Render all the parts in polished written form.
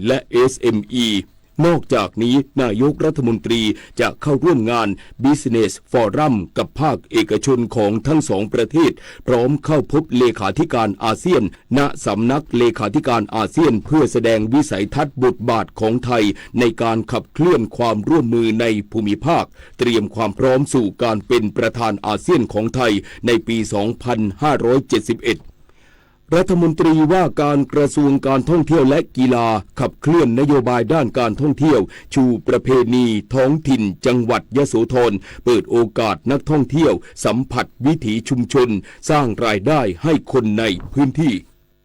และ SME นอกจากนี้นายกรัฐมนตรีจะเข้าร่วมงาน Business Forum กับภาคเอกชนของทั้งสองประเทศพร้อมเข้าพบเลขาธิการอาเซียนณสำนักเลขาธิการอาเซียนเพื่อแสดงวิสัยทัศน์บทบาทของไทยในการขับเคลื่อนความร่วมมือในภูมิภาคเตรียมความพร้อมสู่การเป็นประธานอาเซียนของไทยในปี 2571รัฐมนตรีว่าการกระทรวงการท่องเที่ยวและกีฬาขับเคลื่อนนโยบายด้านการท่องเที่ยวชูประเพณีท้องถิ่นจังหวัดยโสธรเปิดโอกาสนักท่องเที่ยวสัมผัสวิถีชุมชนสร้างรายได้ให้คนในพื้นที่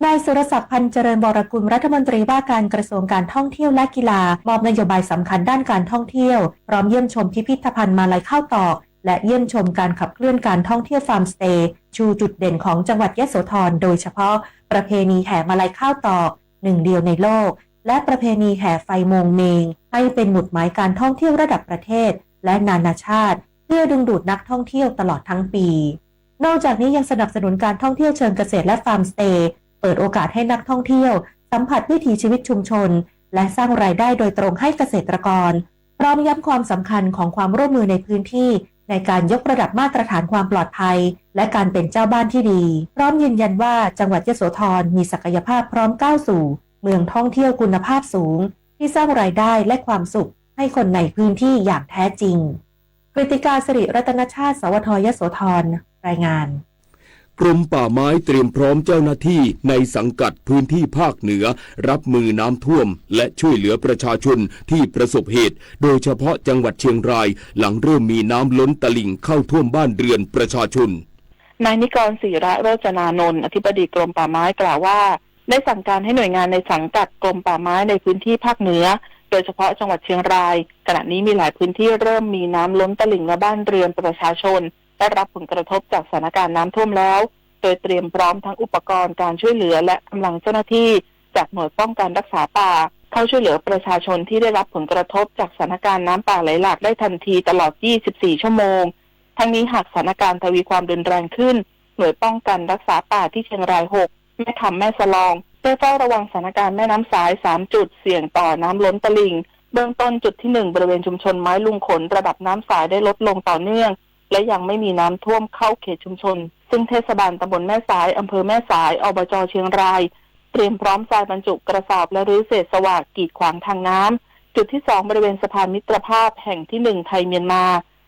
นายสุรศักดิ์พันธ์เจริญวรกุลรัฐมนตรีว่าการกระทรวงการท่องเที่ยวและกีฬามอบนโยบายสำคัญด้านการท่องเที่ยวพร้อมเยี่ยมชมพิพิธภัณฑ์มาลัยข้าวตอกและเยี่ยมชมการขับเคลื่อนการท่องเที่ยวฟาร์มสเตย์ชูจุดเด่นของจังหวัดยโสธรโดยเฉพาะประเพณีแห่มาลัยข้าวตอกหนึ่งเดียวในโลกและประเพณีแห่ไฟโมงเมงให้เป็นหมุดหมายการท่องเที่ยวระดับประเทศและนานาชาติเพื่อดึงดูดนักท่องเที่ยวตลอดทั้งปีนอกจากนี้ยังสนับสนุนการท่องเที่ยวเชิงเกษตรและฟาร์มสเตย์เปิดโอกาสให้นักท่องเที่ยวสัมผัสวิถีชีวิตชุมชนและสร้างรายได้โดยตรงให้เกษตรกรพร้อมย้ำความสำคัญของความร่วมมือในพื้นที่ในการยกระดับมาตรฐานความปลอดภัยและการเป็นเจ้าบ้านที่ดีพร้อมยืนยันว่าจังหวัดยโสธรมีศักยภาพพร้อมก้าวสู่เมืองท่องเที่ยวคุณภาพสูงที่สร้างรายได้และความสุขให้คนในพื้นที่อย่างแท้จริงกฤติกาสิริรัตนชาติสวทยโสธรรายงานกรมป่าไม้เตรียมพร้อมเจ้าหน้าที่ในสังกัดพื้นที่ภาคเหนือรับมือน้ำท่วมและช่วยเหลือประชาชนที่ประสบเหตุโดยเฉพาะจังหวัดเชียงรายหลังเริ่มมีน้ำล้นตลิ่งเข้าท่วมบ้านเรือนประชาชนนายนิกรศิระโรจนานนท์อธิบดีกรมป่าไม้กล่าวว่าได้สั่งการให้หน่วยงานในสังกัดกรมป่าไม้ในพื้นที่ภาคเหนือโดยเฉพาะจังหวัดเชียงรายขณะนี้มีหลายพื้นที่เริ่มมีน้ำล้นตลิ่งและบ้านเรือนประชาชนได้รับผลกระทบจากสถานการณ์น้ำท่วมแล้วโดยเตรียมพร้อมทั้งอุปกรณ์การช่วยเหลือและกำลังเจ้าหน้าที่จากหน่วยป้องกันรักษาป่าเข้าช่วยเหลือประชาชนที่ได้รับผลกระทบจากสถานการณ์น้ำป่าไหลหลากได้ทันทีตลอด 24 ชั่วโมงทั้งนี้หากสถานการณ์ทวีความรุนแรงขึ้นหน่วยป้องกันรักษาป่าที่เชียงราย 6 แม่คำแม่สลองได้เฝ้าระวังสถานการณ์แม่น้ำสาย 3 จุดเสี่ยงต่อน้ำล้นตลิ่งเบื้องต้นจุดที่ 1 บริเวณชุมชนไม้ลุงขนระดับน้ำสายได้ลดลงต่อเนื่องและยังไม่มีน้ำท่วมเข้าเขตชุมชนซึ่งเทศบาลตำบลแม่สายอำเภอแม่สายอบจ.เชียงรายเตรียมพร้อมทรายบรรจุกระสอบและรื้อเศษสวะกีดขวางทางน้ำจุดที่ 2 บริเวณสะพานมิตรภาพแห่งที่ 1 ไทยเมียนมา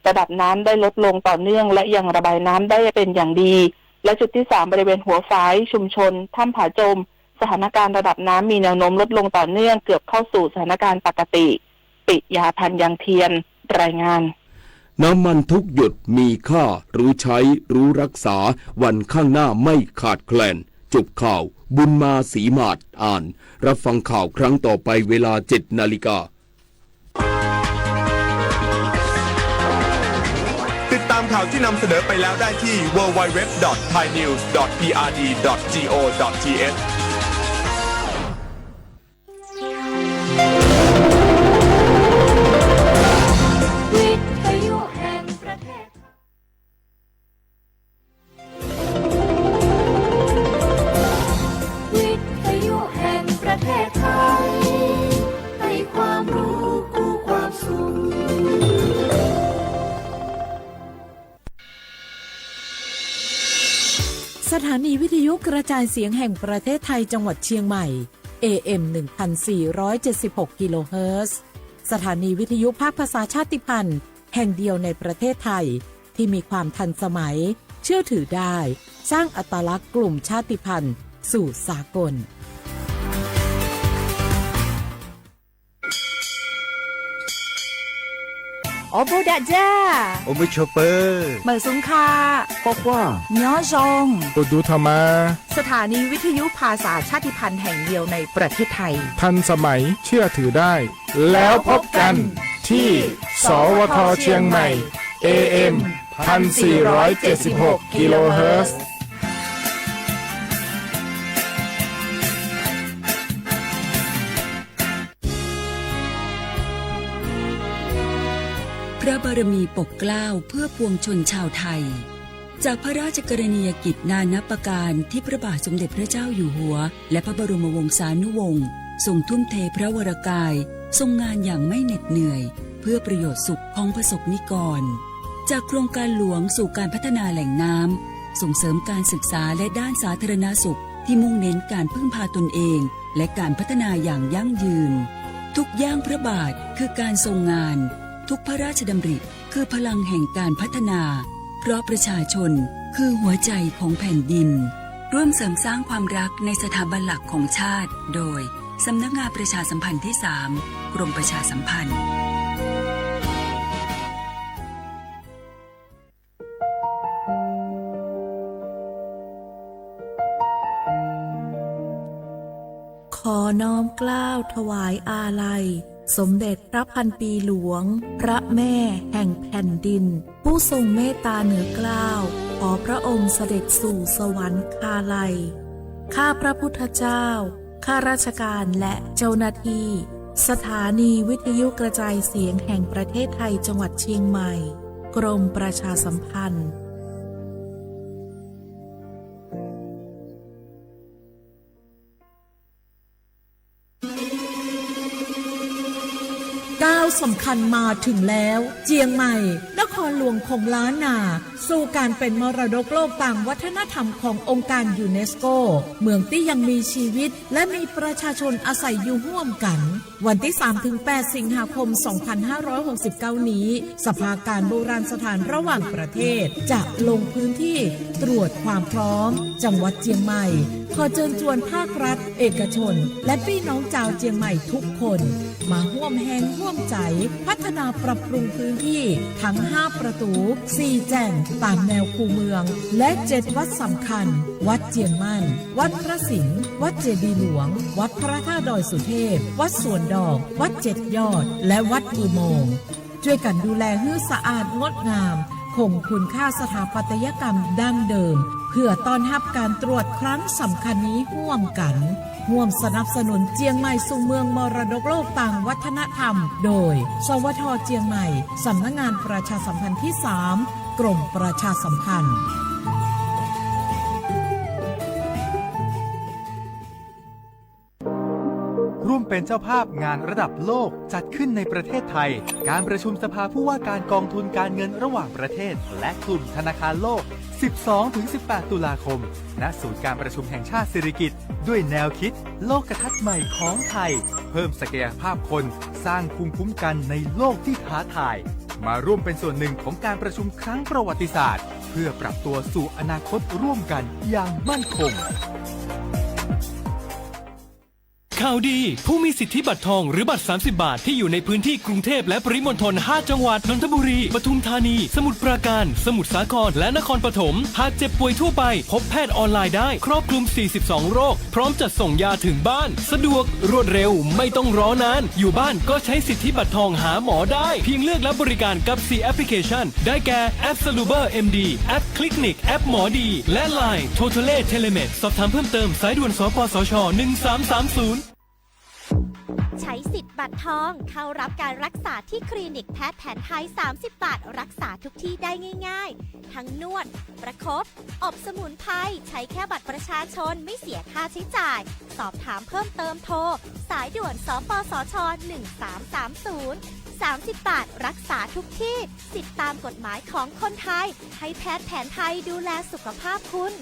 ระดับน้ำได้ลดลงต่อเนื่องและยังระบายน้ำได้เป็นอย่างดีและจุดที่ 3 บริเวณหัวฝายชุมชนถ้ำผาจมสถานการณ์ระดับน้ำมีแนวโน้มลดลงต่อเนื่องเกือบเข้าสู่สถานการณ์ปกติปิยาพันธ์ยังเทียนรายงานน้ำมันทุกหยดมีค่ารู้ใช้รู้รักษาวันข้างหน้าไม่ขาดแคลนจบข่าวบุญมาศรีมาศอ่านรับฟังข่าวครั้งต่อไปเวลา 7:00 น.ติดตามข่าวที่นำเสนอไปแล้วได้ที่ www.thainews.prd.go.thสถานีวิทยุกระจายเสียงแห่งประเทศไทยจังหวัดเชียงใหม่ AM 1476 กิโลเฮิรตซ์สถานีวิทยุภาคภาษาชาติพันธุ์แห่งเดียวในประเทศไทยที่มีความทันสมัยเชื่อถือได้สร้างอัตลักษณ์กลุ่มชาติพันธุ์สู่สากลโอโบดาจ้าโอไม่ชอเปอร์เมื่อสุงคาบอกว่าย้อซงโอดูธรรมาสถานีวิทยุภาษาชาติพันธุ์แห่งเดียวในประเทศไทยทันสมัยเชื่อถือได้แล้วพบกันที่สวท.เชียงใหม่ AM 1476 กิโลเฮิรตซ์พระบารมีปกเกล้าเพื่อปวงชนชาวไทยจากพระราชกรณียกิจนานับประการที่พระบาทสมเด็จพระเจ้าอยู่หัวและพระบรมวงศานุวงศ์ ทรงทุ่มเทพระวรกายทรงงานอย่างไม่เหน็ดเหนื่อยเพื่อประโยชน์สุขของประสบนิกรจากโครงการหลวงสู่การพัฒนาแหล่งน้ำส่งเสริมการศึกษาและด้านสาธารณสุขที่มุ่งเน้นการพึ่งพาตนเองและการพัฒนาอย่างยั่งยืนทุกย่างพระบาทคือการทรงงานทุกพระราชดำริคือพลังแห่งการพัฒนาเพราะประชาชนคือหัวใจของแผ่นดินร่วมเสริมสร้างความรักในสถาบันหลักของชาติโดยสำนักงานประชาสัมพันธ์ที่ 3 กรมประชาสัมพันธ์ขอน้อมเกล้าถวายอาลัยสมเด็จพระพันปีหลวงพระแม่แห่งแผ่นดินผู้ทรงเมตตาเหนือเกล้าขอพระองค์เสด็จสู่สวรรคาลัยข้าพระพุทธเจ้าข้าราชการและเจ้าหน้าที่สถานีวิทยุกระจายเสียงแห่งประเทศไทยจังหวัดเชียงใหม่กรมประชาสัมพันธ์ก้าวสำคัญมาถึงแล้วเจียงใหม่นครหลวงของล้านนาสู่การเป็นมรดกโลกต่างวัฒนธรรมขององค์การยูเนสโกเมืองที่ยังมีชีวิตและมีประชาชนอาศัยอยู่ร่วมกันวันที่ 3-8 สิงหาคม 2569 นี้สภาการโบราณสถานระหว่างประเทศจะลงพื้นที่ตรวจความพร้อมจังหวัดเจียงใหม่ขอเชิญชวนภาครัฐเอกชนและพี่น้องชาวเจียงใหม่ทุกคนมาร่วมแรงร่วมใจพัฒนาปรับปรุงพื้นที่ทั้ง5ประตู4แจ่งตามแนวคูเมืองและ7วัดสำคัญวัดเจียงมั่นวัดพระสิงห์วัดเจดีย์หลวงวัดพระธาตุดอยสุเทพวัดสวนดอกวัด7ยอดและวัดอุโมงค์ช่วยกันดูแลให้สะอาดงดงามคงคุณค่าสถาปัตยกรรมดั้งเดิมเพื่อต้อนรับการตรวจครั้งสำคัญนี้ร่วมกันร่วมสนับสนุนเจียงใหม่สู่เมืองมรดกโลกต่างวัฒนธรรมโดยสวท.เจียงใหม่สำนักงานประชาสัมพันธ์ที่ 3 กรมประชาสัมพันธ์ร่วมเป็นเจ้าภาพงานระดับโลกจัดขึ้นในประเทศไทยการประชุมสภาผู้ว่าการกองทุนการเงินระหว่างประเทศและกลุ่มธนาคารโลก 12-18 ตุลาคม ณ ศูนย์การประชุมแห่งชาติสิริกิติ์ด้วยแนวคิดโลกทัศน์ใหม่ของไทยเพิ่มศักยภาพคนสร้างภูมิคุ้มกันในโลกที่ท้าทายมาร่วมเป็นส่วนหนึ่งของการประชุมครั้งประวัติศาสตร์เพื่อปรับตัวสู่อนาคตร่วมกันอย่างมั่นคงข่าวดีผู้มีสิทธิบัตรทองหรือบัตร30 บาทที่อยู่ในพื้นที่กรุงเทพและปริมณฑล5 จังหวัดนนทบุรีปทุมธานีสมุทรปราการสมุทรสาครและนครปฐมหากเจ็บป่วยทั่วไปพบแพทย์ออนไลน์ได้ครอบคลุม42โรคพร้อมจัดส่งยาถึงบ้านสะดวกรวดเร็วไม่ต้องรอนานอยู่บ้านก็ใช้สิทธิบัตรทองหาหมอได้เพียงเลือกรับบริการกับ 4 แอปพลิเคชันได้แก่แอป Saluber MD แอป Clinic แอปหมอดีและ Line Totale Telemed สอบถามเพิ่มเติมสายด่วนสปสช1330ใช้สิทธิ์บัตรทองเข้ารับการรักษาที่คลินิกแพทย์แผนไทย30 บาทรักษาทุกที่ได้ง่ายๆทั้งนวดประคบอบสมุนไพรใช้แค่บัตรประชาชนไม่เสียค่าใช้จ่ายสอบถามเพิ่มเติมโทรสายด่วนสปสช1330 30 บาทรักษาทุกที่สิทธิตามกฎหมายของคนไทยให้แพทย์แผนไทยดูแลสุขภาพคุณ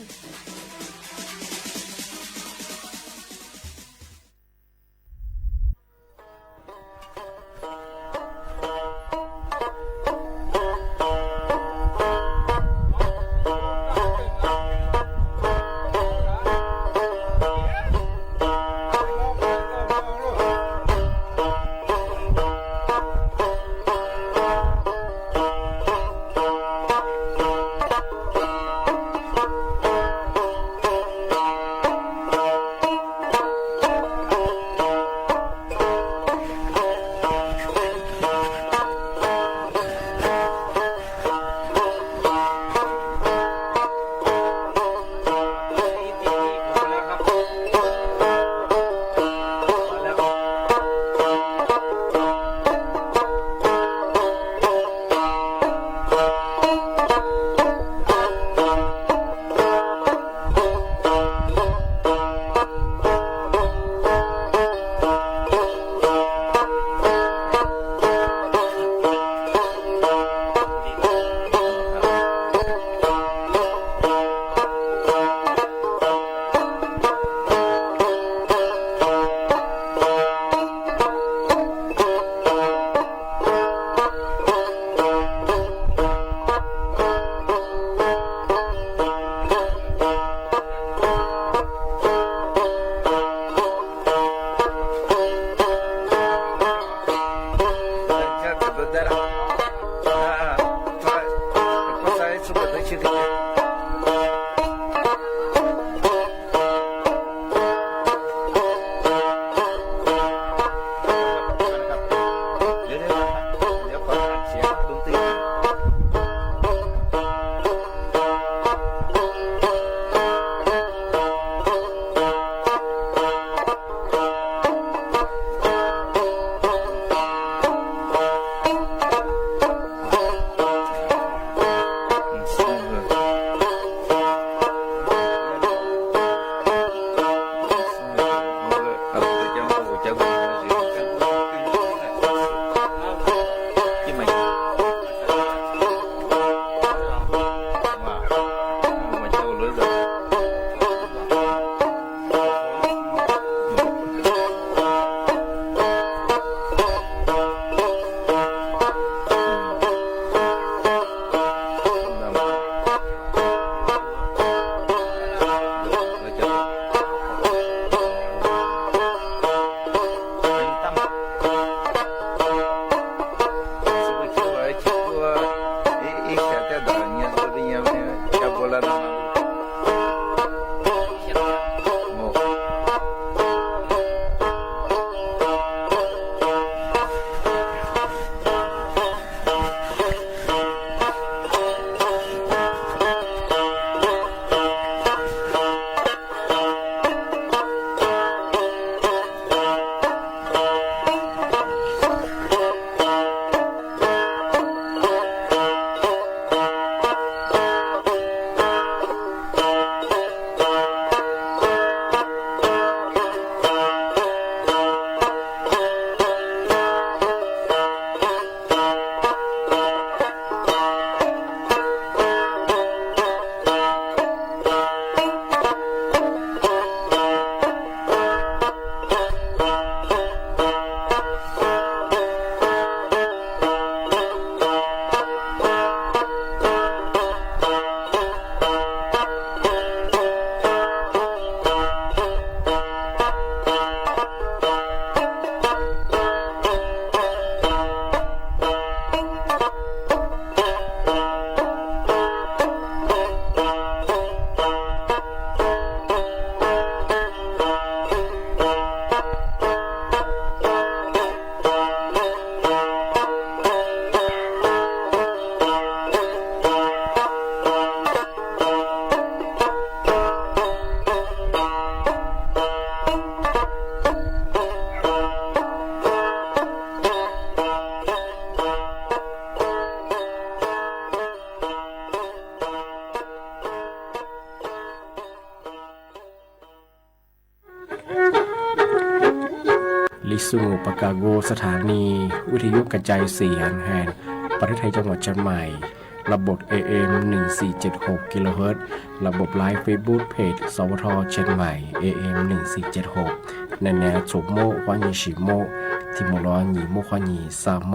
สุงปากาโกสถานีวิทยุกระจายเสียงแห่งประเทศไทยจังหวัดเชียงใหม่ระบบ AM 1476กิโลเฮิรตซ์ระบบไลฟ์เฟซบุ๊กเพจสวทเชียงใหม่ AM 1476ในแนวสุโมควานีชิโมทิโมรอนีโมควานีซาโม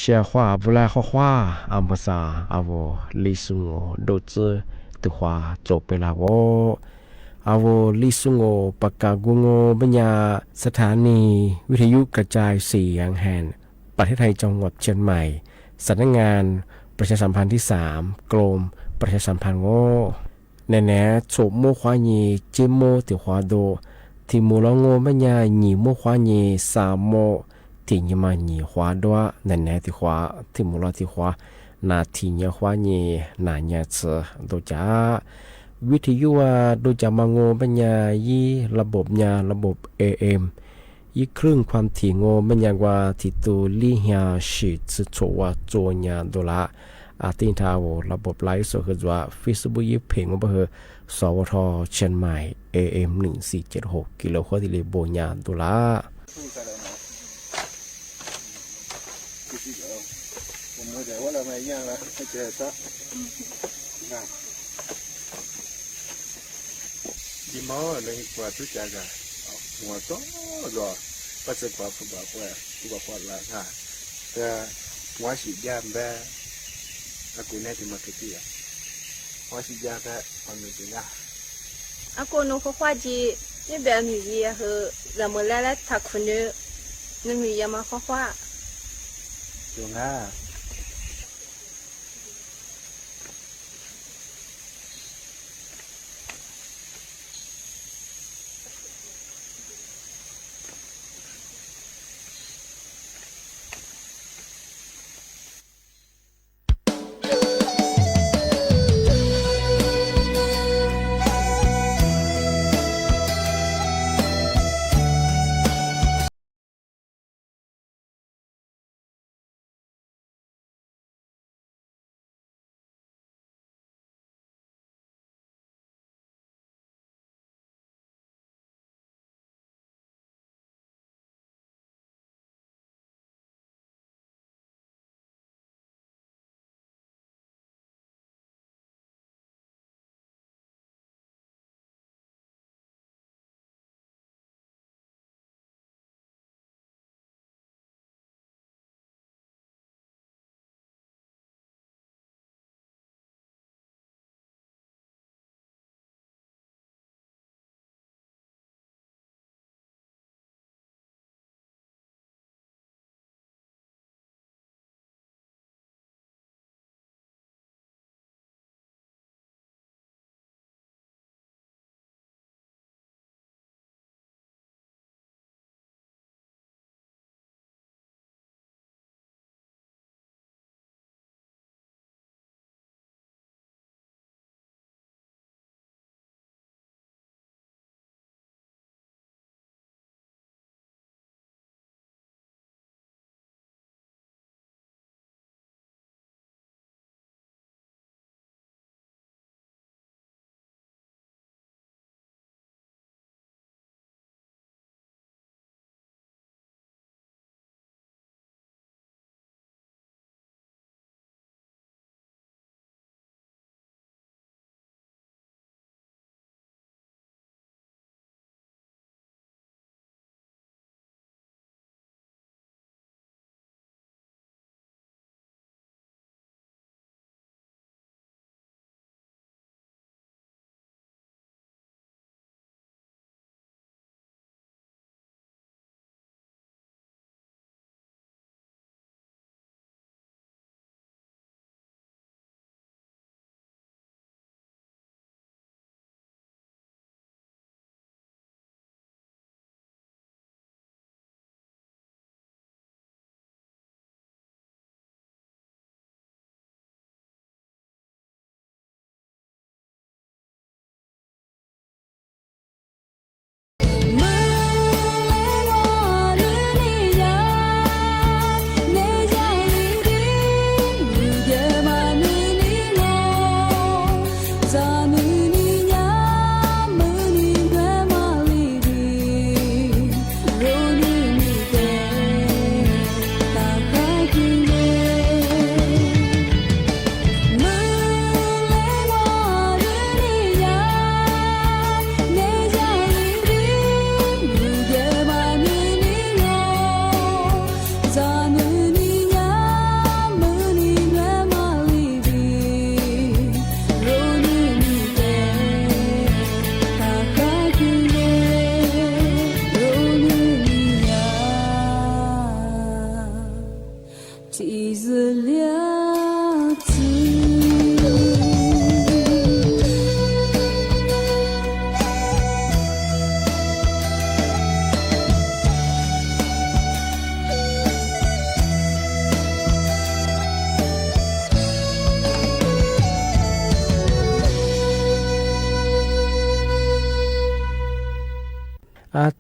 เชียขวาบุลาขวาอัมพสาอาวลิสุงโดเจตุขวาจบไปลาวอาวลิสุงปากากุงบัญญาสถานีวิทยุกระจายเสียงแห่งประเทศไทยจังหวัดเชียงใหม่สำนักงานประชาสัมพันธ์ที่3กรมประชาสัมพันธ์ในแนวโฉมโมควานีเจโมติขวาโดทิมูลงบัญญาหนีโมควานีสามโมที่ยมาหนีขวาด้วยนั่นแหละที่ขวาที่มูลที่ขวานาทีเนียขวานีนาเนียเสือโดยจ้าวิทยุโดยจะมางบัญญายี่ระบบญาระบบ AM ยี่ครึ่งความถี่บัญญากว่าที่ตัวลี่เฮียชิดสุดโฉวโจญาโดละอาตินทาวระบบไลฟ์สดคือว่าเฟซบุ๊กยี่เพลงว่าเบอร์สวทเชียงใหม่ AM 1476กิโลเฮิรตซ์ที่เลโบญาโดละdi mau lagi kuat tu jaga หัวโตรอปัจจุบันผมบอกว่าที่บอกว่าละค่ะแต่หัวฉีดยาแบบอากูแน่ที่มาเกี่ยหัวฉีดยาแบบความมีจริงอ่ะอากูนุเขาว่าจีนี่แบบมีวีเหรอเราเมื่อแรกถักคนเยอะนึกมียามาเขาว่าจงอ่ะ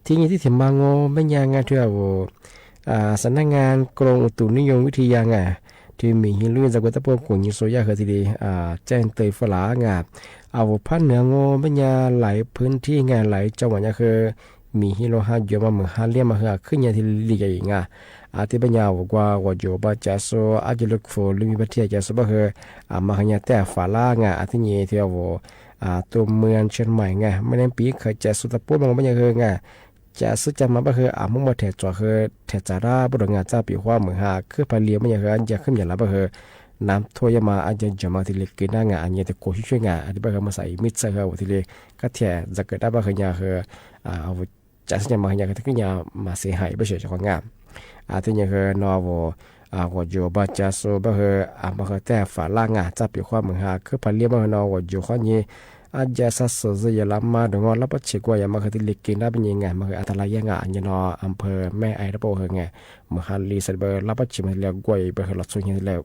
ทีนี้ที่ถึงมางอไม่ยางงานที่ว่าสำนักงานกรมอุตุนิยมวิทยางาที่มีหินลื่นจากวัตถุกุญยิโซยาคือทีดีแจ้งเตยฝลางาเอาพันเหนืองอไม่ยาหลายพื้นที่งานหลายจังหวัดเนี่ยคือมีฮิโรฮาเยอะมาเหมือนฮาเลียมาเหอขึ้นยาที่ลีกอีกที่ปัญญาบอกว่าว่าโยบาจะโซอาจจะลุกโฟลุมีประเทศจะสบเหมาขยะแต่ฝาลางที่นี่ที่ว่าตัวเมืองเชียงใหม่ไม่ได้ปีเคยจะสุดตะปูมันไม่ยังคือ จะซื้อจะมาบ่คือมุงมาแถจ่อคือแถจาราบ่ดงานเจ้าปีว่าเหมือนหาคือพาเลียมันอย่างอันจะขึ้นอย่างละบ่คือน้ำท่วยมาอันจะมาที่เล็กกินหน้างานอันจะโกช่วยงานอันที่บ่คือมาใส่มิดใส่คือที่เล็กก็แถจะเกิดได้บ่คืออย่างคือเอาจะซื้อมาอย่างคืออย่างมาเสียหายบ่เฉยๆงานที่อย่างคือนอว我就把家属不和不和在法拉啊，这笔话门下去把里面呢，我就和你家啥事子也拉嘛，等我拉不起过也嘛和ที่เล็กกินได้เป็นยังไงมาคืออัตรายยังอันนออำเภอแม่ไอระโบเหงไงมาหาลีสัตว์เบอร์拉不起มาแล้วกวยเบอร์หลัดสุยแล้ว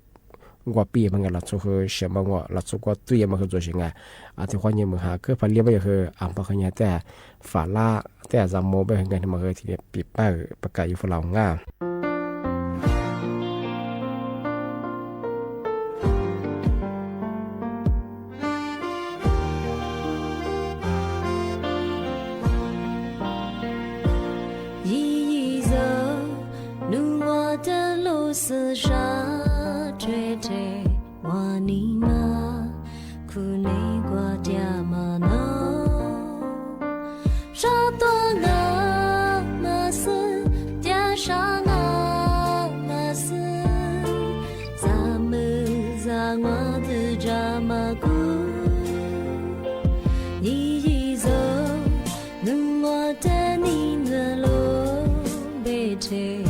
กว่าปีมันก็หลัดสุคือเชื่อมันว่าหลัดสุกว่าตุ้ยมาคือตัวยังไงที่ความยังมาหาคือพันเลี้ยงไปคืออำเภอขยะแต่ฝาล่าแต่จำโมไปเหงไงมาคือที่ปีป้าประกาศอยู่ฝรั่งง่า厮杀追追我你妈苦内瓜嗲嘛喏沙多啊嘛斯嗲沙啊嘛斯咱们咱我的扎嘛古你一走能我的你的路被吹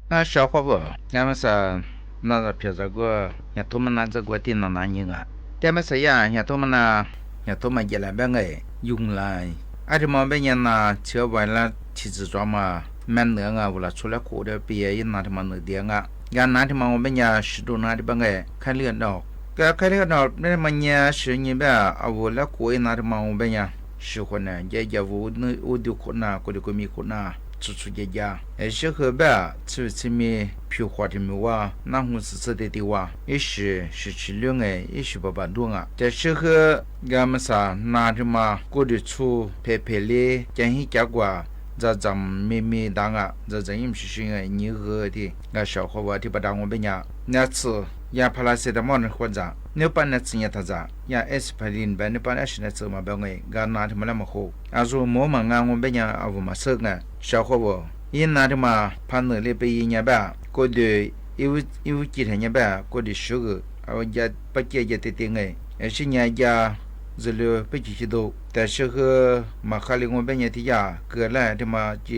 那小伙不，俺们是那平时个，也他们那这个电脑那人啊，他们是呀，也他们那，也他们也来边个用来，而且嘛边人那，车外了，其实装嘛，蛮能啊，为了出来过的毕业那他妈能点啊，俺那他妈我边人许多那的边个开练到，开练到那么年是你边啊，为了过那他妈我边人喜欢呢，也我就可那，我就可米可那。出家，适合吧？吃面皮花的面哇，那红吃的哇，也是吃凉哎，也是不多啊。这适合俺们啥拿着嘛，过得出配嘞，将一家瓜，这咱妹当啊，这也是哎，你喝的，俺小伙伴的不当我们家，那次也怕那些的忙人活着。你把那钱他咋？呀，aspirin把你把那些那钱嘛不给，俺拿他们那么好。俺说我们俺我们家啊，我们生啊，小伙伴，一拿他嘛，怕那里边一年吧，过得有几天年吧，过得10个，我家不接也得定哎，而且人家这里不继续多，但是和马卡里我们家的家，过来他妈就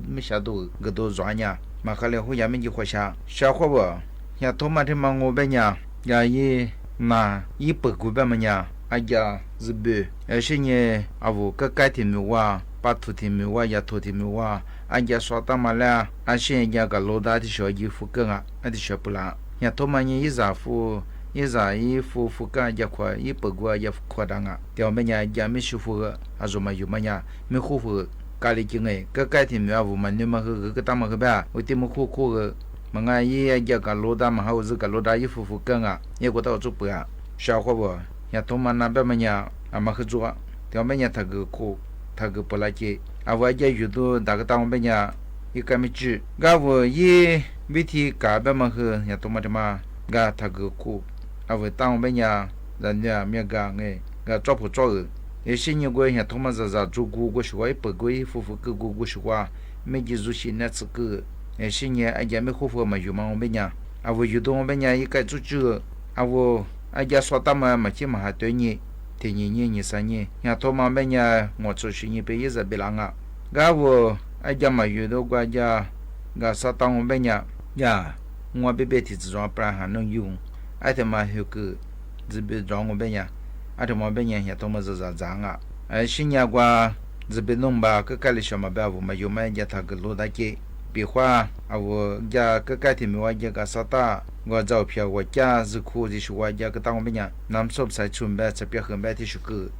没下多，个多赚呀，马卡里后面没就活下，小伙伴，呀，他妈他妈我们家呀也。那一百个吧么呀？哎呀，是不？而且呢，啊我个改天没哇，把头天没哇，呀头天没哇，哎呀说他妈了，而且人家个老大的小衣服更啊，那的小不啦？呀他妈呢一衫服，一衫衣服更也快，一百个也快当啊，条么呀也没舒服个，啊说嘛有么呀，没舒服，家里经哎，个改天没啊，我们你们个他们个吧，我点么苦个。么俺也个老大嘛，还是个老大衣服更啊，也过到做不啊，小伙不，也他妈那边么呀，俺们合作，条么呀他个苦，他个不来接，啊我也遇到那个当么呀，一个没治，俺我也每天干边么去，也他妈的嘛，俺他个苦，啊我当么呀，人家没干哎，俺抓不抓的，有些年过也他妈是做过说一百个衣服个过说，没记住些那次个。是呢，哎呀，没好服嘛，有嘛我们家，啊我有的我们家一个组织，啊我哎呀说他们嘛起码还对你，第2年、第3年，呀他们们家我做生意被一直别啷个，啊我哎呀嘛有的国家，啊说当我们家呀，我别提这种不然还能用，哎他妈有个这边让我们家，啊他们家呀他们是咋啊，哎是呢我这边弄吧，个干的什么办法嘛，有嘛人家他个路大街。比划啊，我家个改天没我家个啥大，我照片我家是苦的是我家个当我们家，咱们说不才准备这边很白的是个，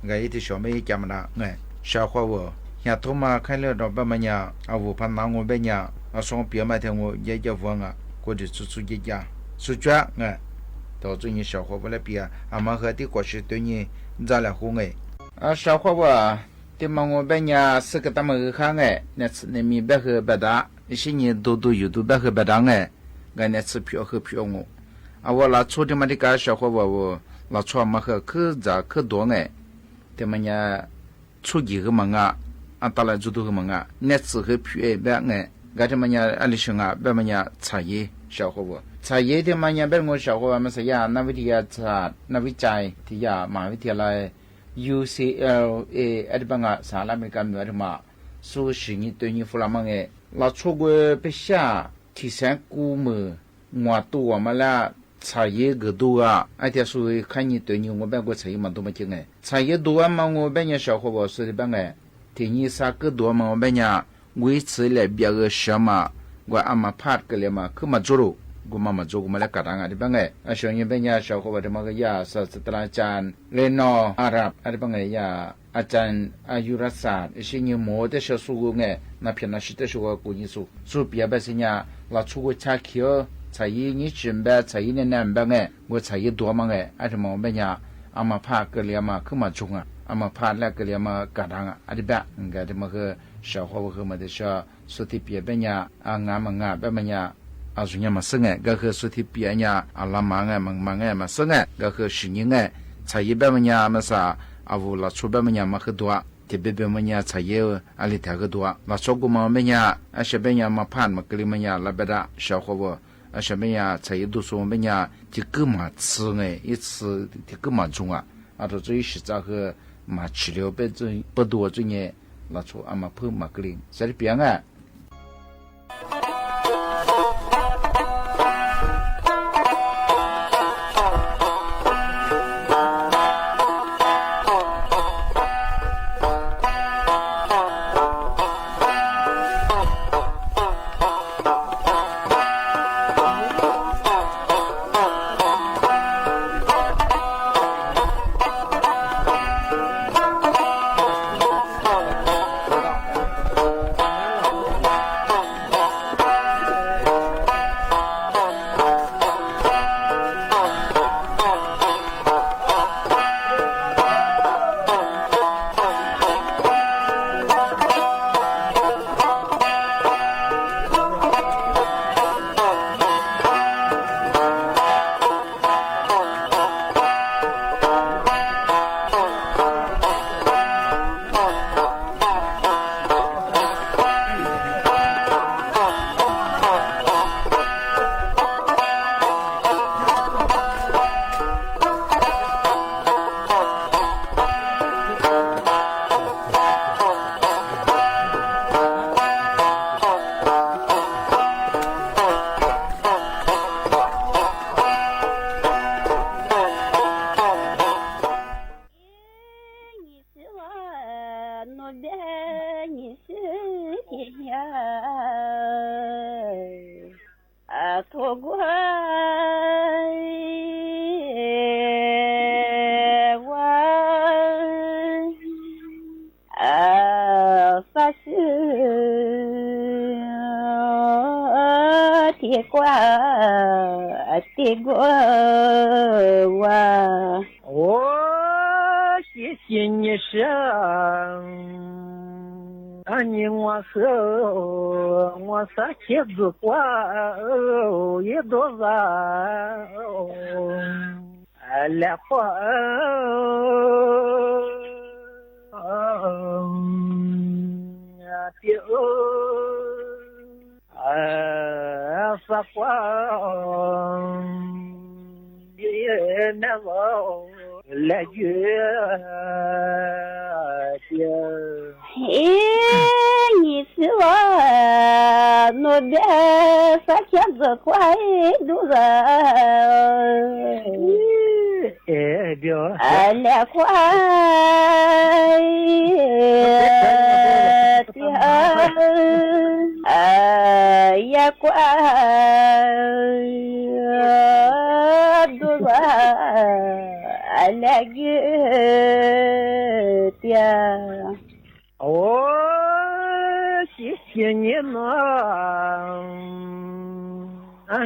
我一的小妹家么啦，哎，小伙我，像他妈看了到爸妈家，啊我怕拿我们家，啊说别买天我也叫问啊，过去出一家，出家哎，到最近小伙我来比啊，俺们和的过去对你咱俩红哎，啊小伙我。对嘛，我们家是个他们看哎，那次那米白和白搭，一些年都有都白和白搭哎，俺那次票和票我，啊我拿出的嘛的个小伙我拿出嘛和可咋可多哎，对嘛呀，出几个嘛啊打来就多个嘛那次和票哎白哎，俺这嘛呀阿里兄啊，白嘛呀茶叶小伙我，茶叶的嘛呀白我小伙嘛是呀，那位的呀茶，那位斋的呀，马位的来。UCLA 阿里巴巴啥拉美干么的嘛，说是你对你弗拉芒诶，那出国不下提前估么，我多我们俩茶叶个多啊，而且说看你对你我办过茶叶嘛多么精诶，茶叶多嘛我办年小伙伴说的办诶，提你啥个多嘛我办年维持来别个什么，我阿妈怕个了嘛，可嘛做了。กูมา做กูมาแล้วกะดังอ่ะดิบังไงอ่ะช่วงนี้เป็นยาชาวเขาว่าจะมาก็ยาศาสตราจารย์เรโนอาหรับอ่ะดิบังไงยาอาจารย์อายุรศาสตร์สิ่งนี้หมดแต่ชาวสูงไงนับเพียงนับสิแต่ชาวกูนี่สู้เปียแบบสิญาเราชูกูชาเขียวใช้ยี่นี่จิมแบบใช้ยี่เนี่ยนั่นแบบไงกูใช้ยี่ตัวมั้งไงอ่ะดิมองเป็นยาอามาพาก็เลยมาขึ้นมาจงอ่ะอามาพาแล้วก็เลยมากะดังอ่ะอ่ะดิแบบงั้นดิมาก็ชาวเขาว่ามาเดชาสุดที่เปียเป็นยางามงาแบบมันยา啊，人家嘛生哎，个个身体变呀，啊拉忙哎，忙哎嘛生哎，个个是人哎，茶叶别么呀嘛啥，啊乌拉出别么呀嘛很多，特别别么呀茶叶啊里太个多，拉出个嘛么呀，啊些别呀嘛盘嘛个里么呀拉别的小伙不，啊些别呀茶叶都说么呀，就个嘛吃哎，一吃就个嘛重啊，啊到最实在个嘛治疗别最不多最呢，拉出啊嘛碰嘛个里，这里变哎。托过我发誓的过我谢谢你生你我是我啥妻子过一多少来花发花也难忘来月你是我那边啥天子快都是来快也快都是来月的谢谢你呢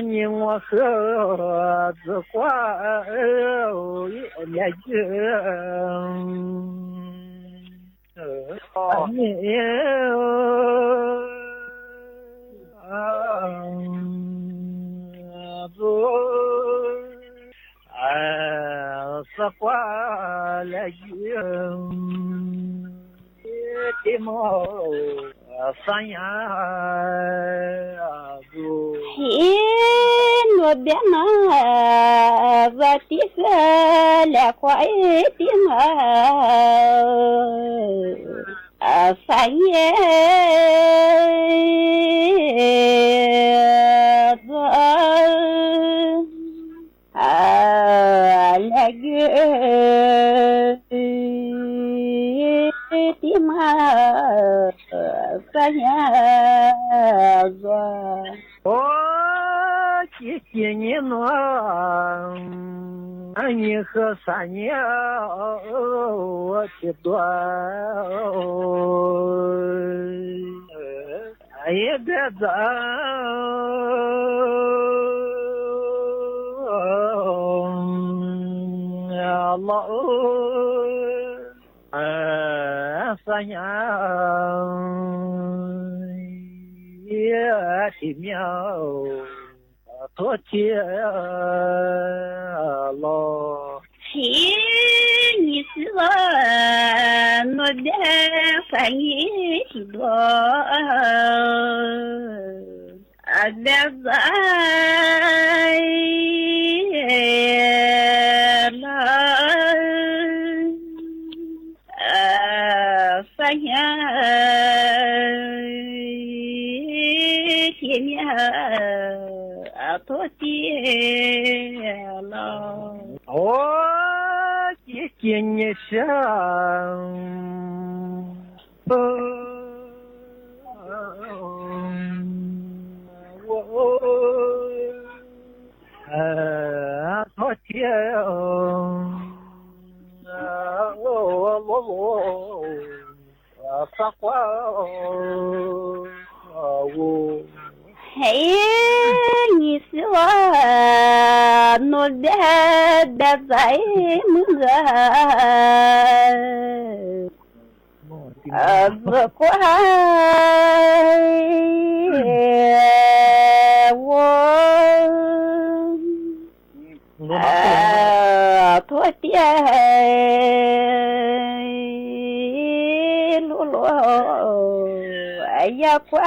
你我和子花来月你子花来月的毛三呀我别拿我的个来快的嘛三呀来月的嘛三呀谢谢你呢你和三年我的多也别走老三年也的苗多天了你是我那边反应多别在三呀天面多天了谢谢你生多天发花你是我那边的在么子乖我多点露露也怪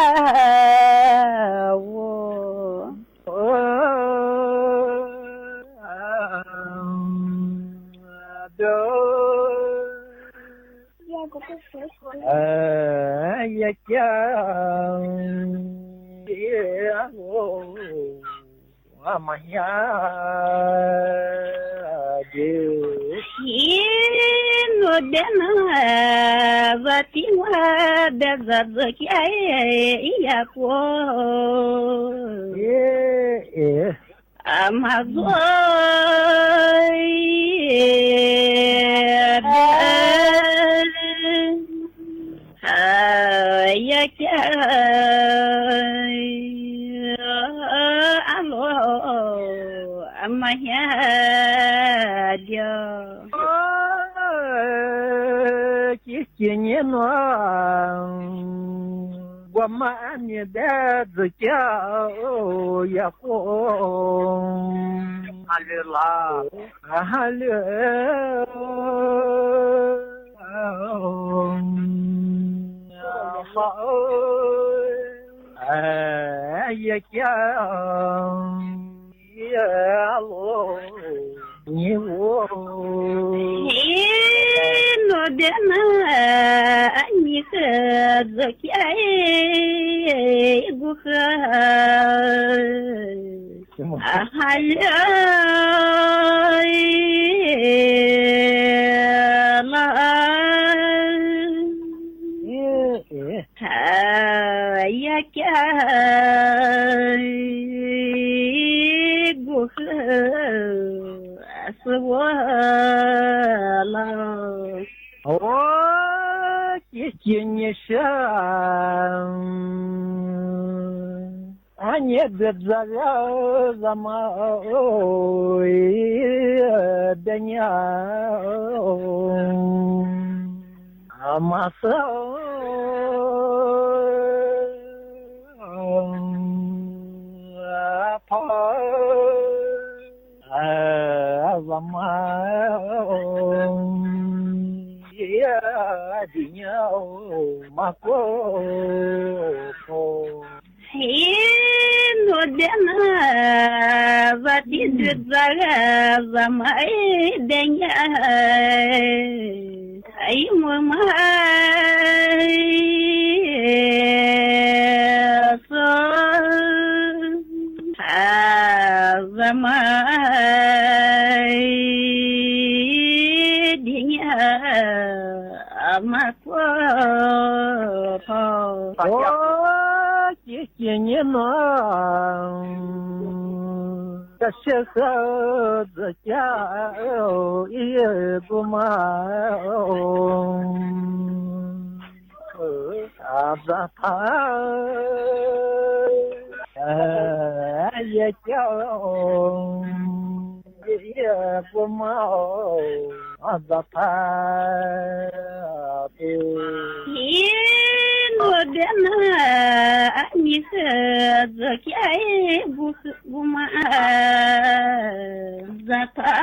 我也讲我们呀就 no dena vatima bezakia ya ko amazoi ya kya alo amaya dia Kinye no Guama anye da kya ya ko Alila ya kya ya lo ni wo no dena ani zakia guha ya kya guha aswala Kinye sha anye bedzaga zama denya amasa pa zama dinyo mako no dena vati zaga zama denya ai mama so zama dinyo mako kinye no da shekha zakya iye guma abata ya kya iye guma abata no dena ani zakia guma zata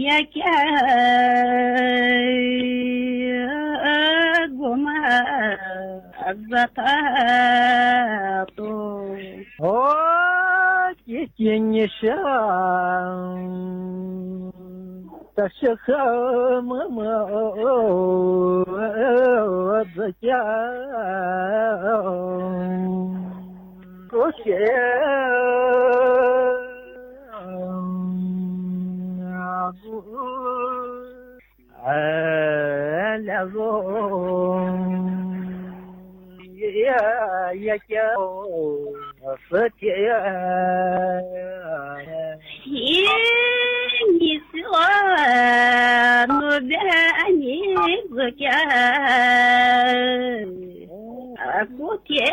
ya kya guma zata to kinye sha ta shekha mama zakya ko she lazo ya kya satya ni so no dani zakia aku tie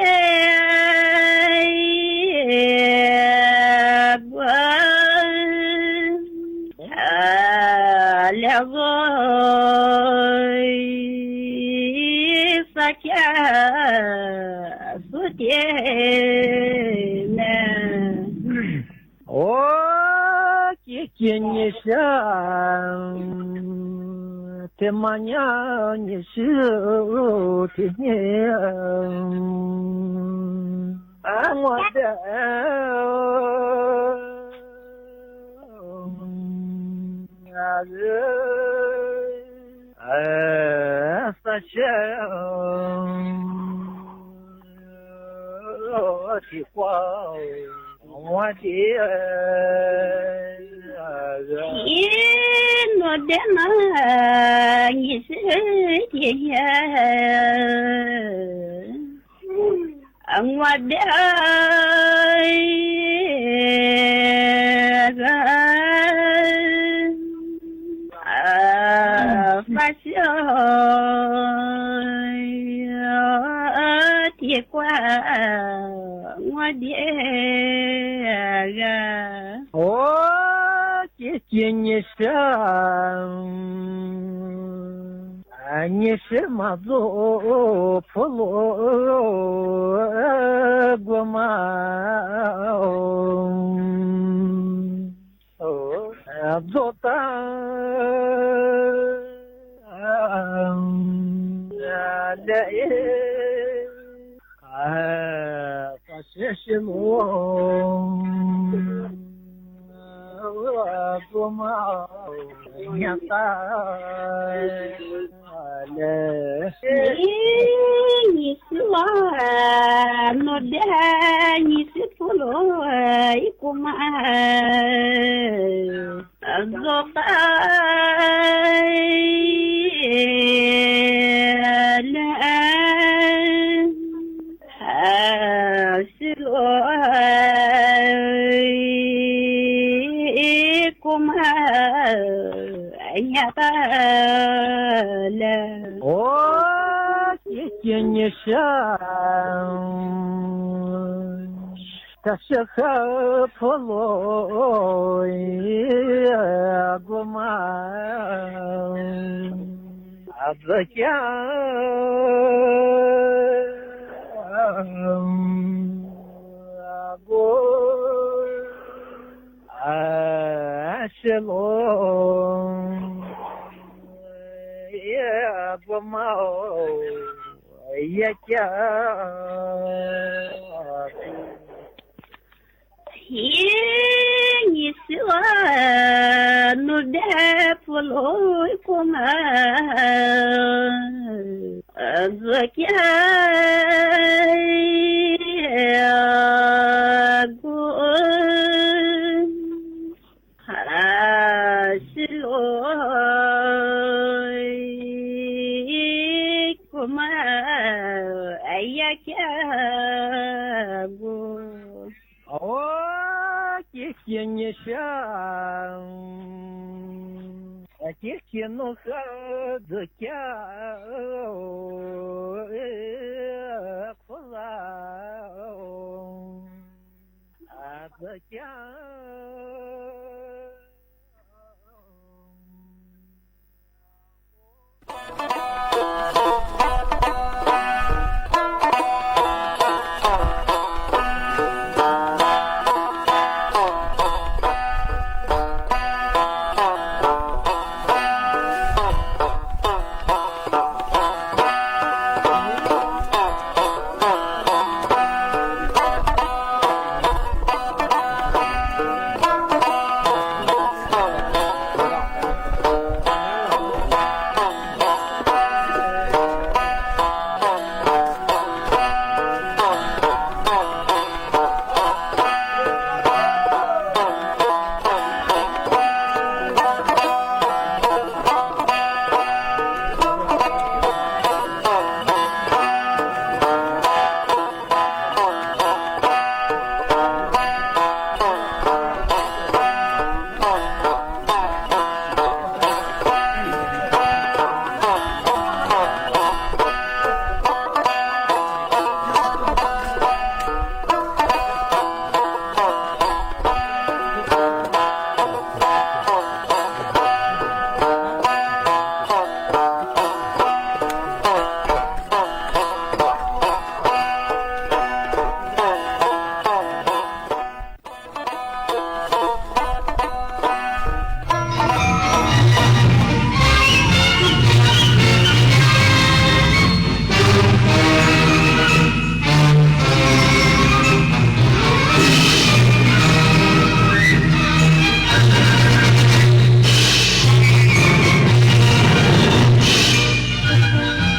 lazo sakia sutiena kinye sha temanya ni shu tinye amwada ที่กว่าหัวที่ที่โนเดมานี่สิที่หัวเดที่กว่าหัวเดียโอ้ที่นี่สิมาดูพลูกมาดูตานี่สิว่าโนเดนี่สิพูดอีกมาดูตาสิโลกุมาญาลโอ้ที่นี่ถ้าเชื่อพลูกมาอาจจะนี่สิว่าโนเดพลูกุมาอาจจะสิโลกุมาอยากจะโอ้ที่นี่ที่นู้นจะแค่คนละจะแค่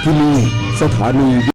ที่นี่สถานี